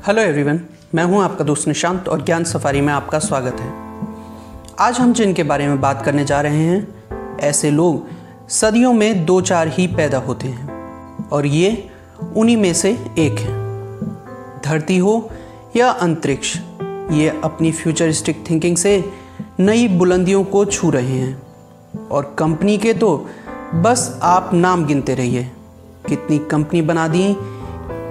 Hello everyone, मैं हूं आपका दोस्त निशांत और ज्ञान सफारी में आपका स्वागत है। आज हम जिनके बारे में बात करने जा रहे हैं, ऐसे लोग सदियों में 2-4 ही पैदा होते हैं और ये उन्हीं में से एक हैं। धरती हो या अंतरिक्ष, ये अपनी फ्यूचरिस्टिक थिंकिंग से नई बुलंदियों को छू रहे हैं और कंपनी के तो बस आप नाम गिनते रहिए। कितनी कंपनी बना दी,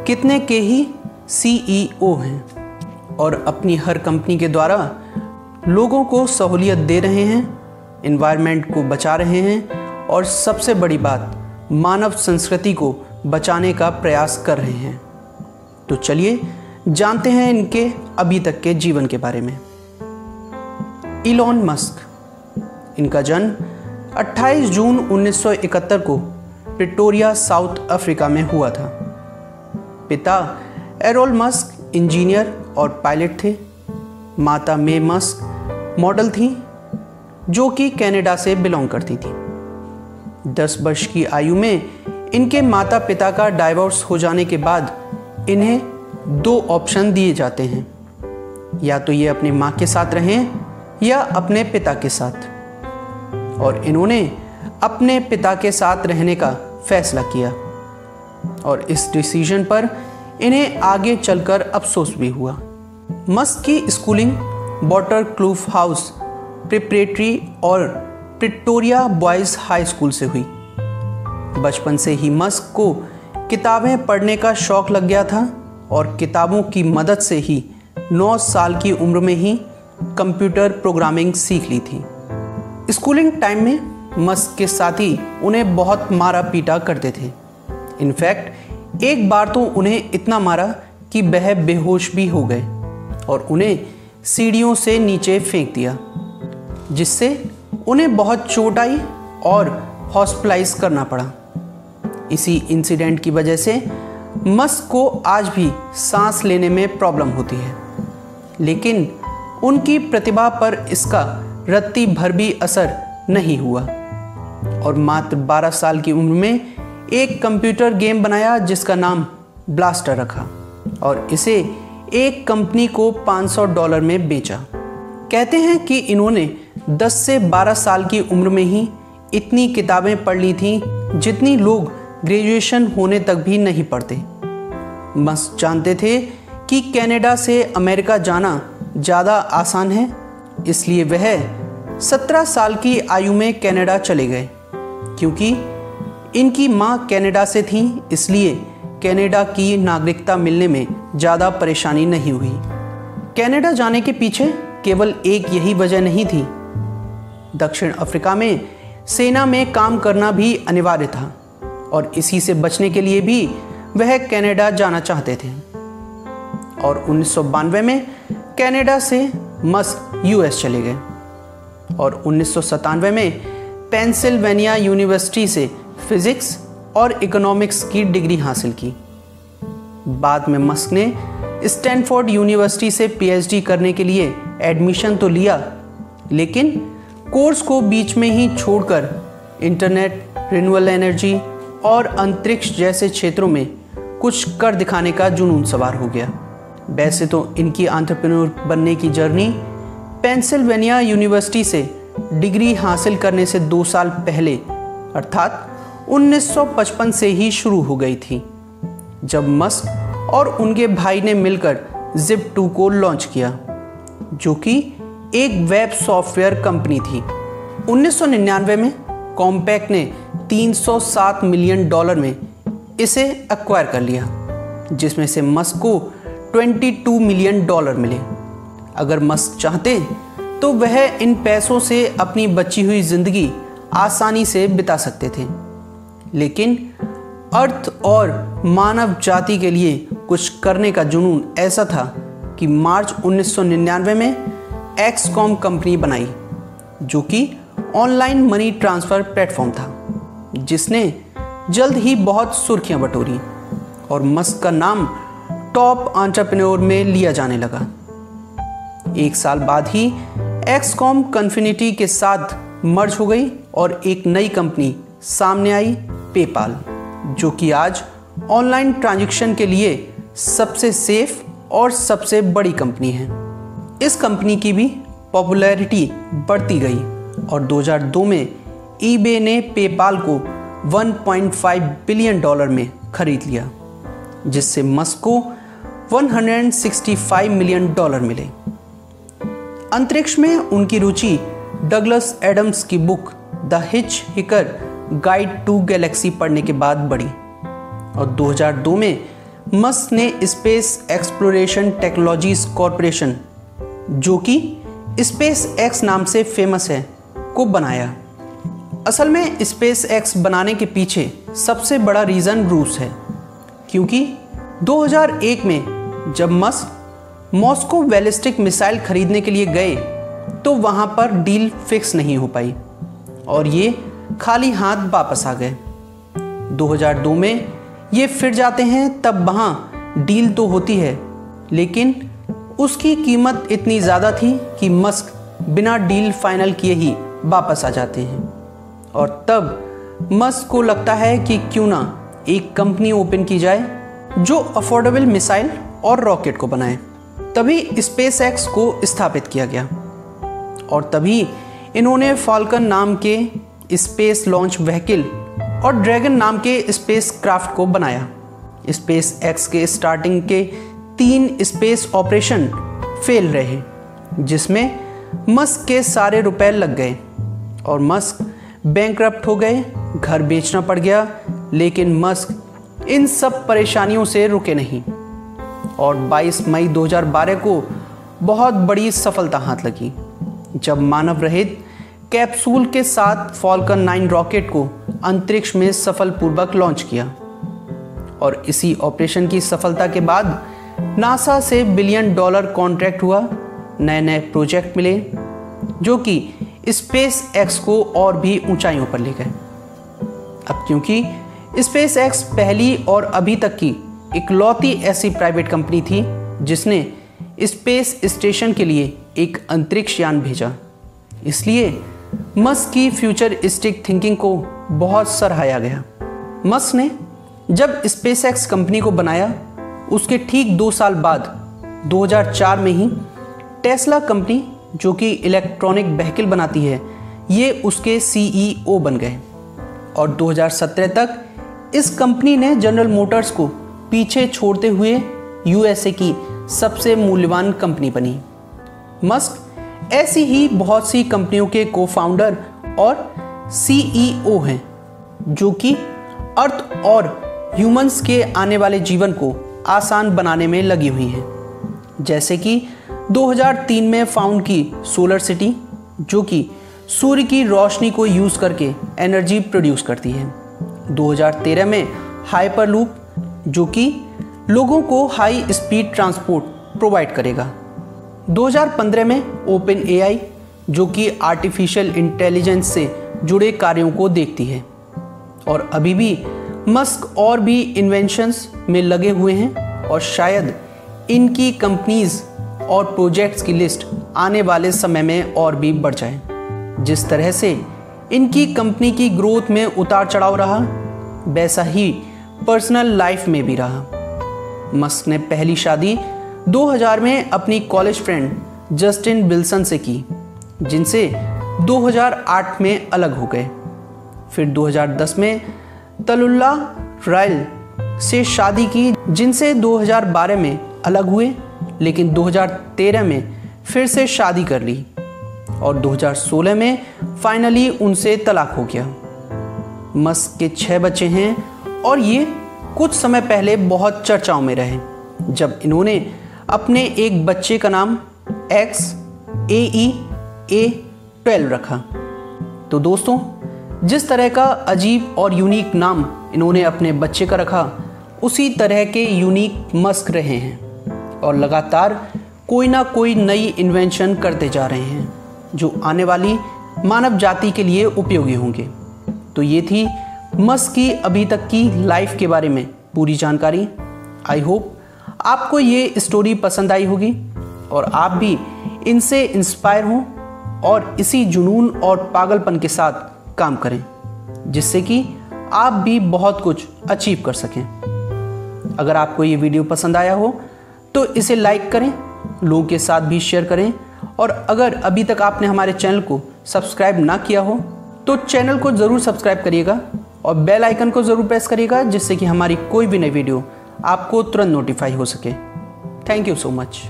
कितने के ही CEO हैं और अपनी हर कंपनी के द्वारा लोगों को सहूलियत दे रहे हैं, एनवायरनमेंट को बचा रहे हैं और सबसे बड़ी बात, मानव संस्कृति को बचाने का प्रयास कर रहे हैं। तो चलिए जानते हैं इनके अभी तक के जीवन के बारे में। इलॉन मस्क, इनका जन्म 28 जून 1971 को प्रिटोरिया, साउथ अफ्रीका में हुआ था। पिता एरोल मस्क इंजीनियर और पायलट थे। माता मे मस्क मॉडल थी जो कि कनाडा से बिलोंग करती थी। 10 वर्ष की आयु में इनके माता पिता का डाइवोर्स हो जाने के बाद इन्हें 2 ऑप्शन दिए जाते हैं, या तो ये अपनी माँ के साथ रहें या अपने पिता के साथ। और इन्होंने अपने पिता के साथ रहने का फैसला किया और इस डिसीजन पर इन्हें आगे चलकर अफसोस भी हुआ। मस्क की स्कूलिंग वाटरक्लूफ हाउस प्रिपरेटरी और प्रिटोरिया बॉयज़ हाई स्कूल से हुई। बचपन से ही मस्क को किताबें पढ़ने का शौक लग गया था और किताबों की मदद से ही 9 साल की उम्र में ही कंप्यूटर प्रोग्रामिंग सीख ली थी। स्कूलिंग टाइम में मस्क के साथी उन्हें बहुत मारा पीटा करते थे। इनफैक्ट एक बार तो उन्हें इतना मारा कि वह बेहोश भी हो गए और उन्हें सीढ़ियों से नीचे फेंक दिया, जिससे उन्हें बहुत चोट आई और हॉस्पिटलाइज करना पड़ा। इसी इंसिडेंट की वजह से मस्क को आज भी सांस लेने में प्रॉब्लम होती है, लेकिन उनकी प्रतिभा पर इसका रत्ती भर भी असर नहीं हुआ और मात्र 12 साल की उम्र में एक कंप्यूटर गेम बनाया जिसका नाम ब्लास्टर रखा और इसे एक कंपनी को $500 में बेचा। कहते हैं कि इन्होंने 10 से 12 साल की उम्र में ही इतनी किताबें पढ़ ली थीं जितनी लोग ग्रेजुएशन होने तक भी नहीं पढ़ते। मस्क जानते थे कि कनाडा से अमेरिका जाना ज़्यादा आसान है, इसलिए वह 17 साल की आयु में कनाडा चले गए। क्योंकि इनकी माँ कनाडा से थी, इसलिए कनाडा की नागरिकता मिलने में ज़्यादा परेशानी नहीं हुई। कनाडा जाने के पीछे केवल एक यही वजह नहीं थी। दक्षिण अफ्रीका में सेना में काम करना भी अनिवार्य था और इसी से बचने के लिए भी वह कनाडा जाना चाहते थे। और 1992 में कनाडा से मस्क US चले गए और 1997 में पेंसिल्वेनिया यूनिवर्सिटी से फिजिक्स और इकोनॉमिक्स की डिग्री हासिल की। बाद में मस्क ने स्टैनफोर्ड यूनिवर्सिटी से PhD करने के लिए एडमिशन तो लिया, लेकिन कोर्स को बीच में ही छोड़कर इंटरनेट, रिन्यूएबल एनर्जी और अंतरिक्ष जैसे क्षेत्रों में कुछ कर दिखाने का जुनून सवार हो गया। वैसे तो इनकी एंटरप्रेन्योर बनने की जर्नी पेंसिल्वेनिया यूनिवर्सिटी से डिग्री हासिल करने से 2 साल पहले अर्थात 1955 से ही शुरू हो गई थी, जब मस्क और उनके भाई ने मिलकर Zip2 को लॉन्च किया, जो कि एक वेब सॉफ्टवेयर कंपनी थी। 1999 में कॉम्पैक्ट ने $307 मिलियन में इसे एक्वायर कर लिया, जिसमें से मस्क को $22 मिलियन मिले। अगर मस्क चाहते तो वह इन पैसों से अपनी बची हुई जिंदगी आसानी से बिता सकते थे, लेकिन अर्थ और मानव जाति के लिए कुछ करने का जुनून ऐसा था कि मार्च 1999 में XCOM कंपनी बनाई, जो कि ऑनलाइन मनी ट्रांसफ़र प्लेटफॉर्म था, जिसने जल्द ही बहुत सुर्खियां बटोरी और मस्क का नाम टॉप एंटरप्रेन्योर में लिया जाने लगा। 1 साल बाद ही XCOM कन्फिनिटी के साथ मर्ज हो गई और एक नई कंपनी सामने आई, पेपाल, जो कि आज ऑनलाइन ट्रांजैक्शन के लिए सबसे सेफ और सबसे बड़ी कंपनी है। इस कंपनी की भी पॉपुलैरिटी बढ़ती गई और 2002 में ईबे ने पेपाल को $1.5 बिलियन में खरीद लिया, जिससे मस्क को $165 मिलियन मिले। अंतरिक्ष में उनकी रुचि डगलस एडम्स की book the hitchhiker guide to galaxy पढ़ने के बाद बढ़ी और 2002 में मस्क ने स्पेस एक्सप्लोरेशन टेक्नोलॉजीज कॉरपोरेशन, जो कि स्पेस एक्स नाम से फेमस है, को बनाया। असल में स्पेस एक्स बनाने के पीछे सबसे बड़ा रीज़न रूस है, क्योंकि 2001 में जब मस्क मॉस्को बैलिस्टिक मिसाइल खरीदने के लिए गए तो वहाँ पर डील फिक्स नहीं हो पाई और ये खाली हाथ वापस आ गए। 2002 में ये फिर जाते हैं, तब वहाँ डील तो होती है, लेकिन उसकी कीमत इतनी ज़्यादा थी कि मस्क बिना डील फाइनल किए ही वापस आ जाते हैं और तब मस्क को लगता है कि क्यों ना एक कंपनी ओपन की जाए जो अफोर्डेबल मिसाइल और रॉकेट को बनाए। तभी स्पेस एक्स को स्थापित किया गया और तभी इन्होंने फाल्कन नाम के स्पेस लॉन्च व्हीकल और ड्रैगन नाम के स्पेस क्राफ्ट को बनाया। स्पेस एक्स के स्टार्टिंग के 3 स्पेस ऑपरेशन फेल रहे, जिसमें मस्क के सारे रुपए लग गए और मस्क बैंकरप्ट हो गए, घर बेचना पड़ गया। लेकिन मस्क इन सब परेशानियों से रुके नहीं और 22 मई 2012 को बहुत बड़ी सफलता हाथ लगी, जब मानव रहित कैप्सूल के साथ फाल्कन 9 रॉकेट को अंतरिक्ष में सफलपूर्वक लॉन्च किया। और इसी ऑपरेशन की सफलता के बाद नासा से $1 बिलियन कॉन्ट्रैक्ट हुआ, नए नए प्रोजेक्ट मिले, जो कि स्पेस एक्स को और भी ऊंचाइयों पर ले गए। अब क्योंकि स्पेस एक्स पहली और अभी तक की इकलौती ऐसी प्राइवेट कंपनी थी जिसने स्पेस स्टेशन के लिए एक अंतरिक्ष यान भेजा, इसलिए मस्क की फ्यूचरिस्टिक थिंकिंग को बहुत सराहा गया। मस्क ने जब स्पेस एक्स कंपनी को बनाया, उसके ठीक 2 साल बाद 2004 में ही टेस्ला कंपनी, जो कि इलेक्ट्रॉनिक व्हीकल बनाती है, ये उसके CEO बन गए और 2017 तक इस कंपनी ने जनरल मोटर्स को पीछे छोड़ते हुए USA की सबसे मूल्यवान कंपनी बनी। मस्क ऐसी ही बहुत सी कंपनियों के को-फाउंडर और CEO हैं, जो कि अर्थ और ह्यूमंस के आने वाले जीवन को आसान बनाने में लगी हुई हैं, जैसे कि 2003 में फाउंड की सोलर सिटी, जो कि सूर्य की रोशनी को यूज़ करके एनर्जी प्रोड्यूस करती है। 2013 में हाइपरलूप, जो कि लोगों को हाई स्पीड ट्रांसपोर्ट प्रोवाइड करेगा। 2015 में ओपन AI, जो कि आर्टिफिशियल इंटेलिजेंस से जुड़े कार्यों को देखती है। और अभी भी मस्क और भी इन्वेंशंस में लगे हुए हैं और शायद इनकी कंपनीज और प्रोजेक्ट्स की लिस्ट आने वाले समय में और भी बढ़ जाए। जिस तरह से इनकी कंपनी की ग्रोथ में उतार चढ़ाव रहा, वैसा ही पर्सनल लाइफ में भी रहा। मस्क ने पहली शादी 2000 में अपनी कॉलेज फ्रेंड जस्टिन विल्सन से की, जिनसे 2008 में अलग हो गए। फिर 2010 में तलुल्ला रायल से शादी की, जिनसे 2012 में अलग हुए, लेकिन 2013 में फिर से शादी कर ली और 2016 में फाइनली उनसे तलाक हो गया। मस्क के 6 बच्चे हैं और ये कुछ समय पहले बहुत चर्चाओं में रहे, जब इन्होंने अपने एक बच्चे का नाम XAEA12 रखा। तो दोस्तों, जिस तरह का अजीब और यूनिक नाम इन्होंने अपने बच्चे का रखा, उसी तरह के यूनिक मस्क रहे हैं और लगातार कोई ना कोई नई इन्वेंशन करते जा रहे हैं, जो आने वाली मानव जाति के लिए उपयोगी होंगे। तो ये थी मस्क की अभी तक की लाइफ के बारे में पूरी जानकारी। आई होप आपको ये स्टोरी पसंद आई होगी और आप भी इनसे इंस्पायर हों और इसी जुनून और पागलपन के साथ काम करें, जिससे कि आप भी बहुत कुछ अचीव कर सकें। अगर आपको ये वीडियो पसंद आया हो तो इसे लाइक करें, लोगों के साथ भी शेयर करें। और अगर अभी तक आपने हमारे चैनल को सब्सक्राइब ना किया हो तो चैनल को ज़रूर सब्सक्राइब करिएगा और बेल आइकन को ज़रूर प्रेस करिएगा, जिससे कि हमारी कोई भी नई वीडियो आपको तुरंत नोटिफाई हो सके। Thank you so much.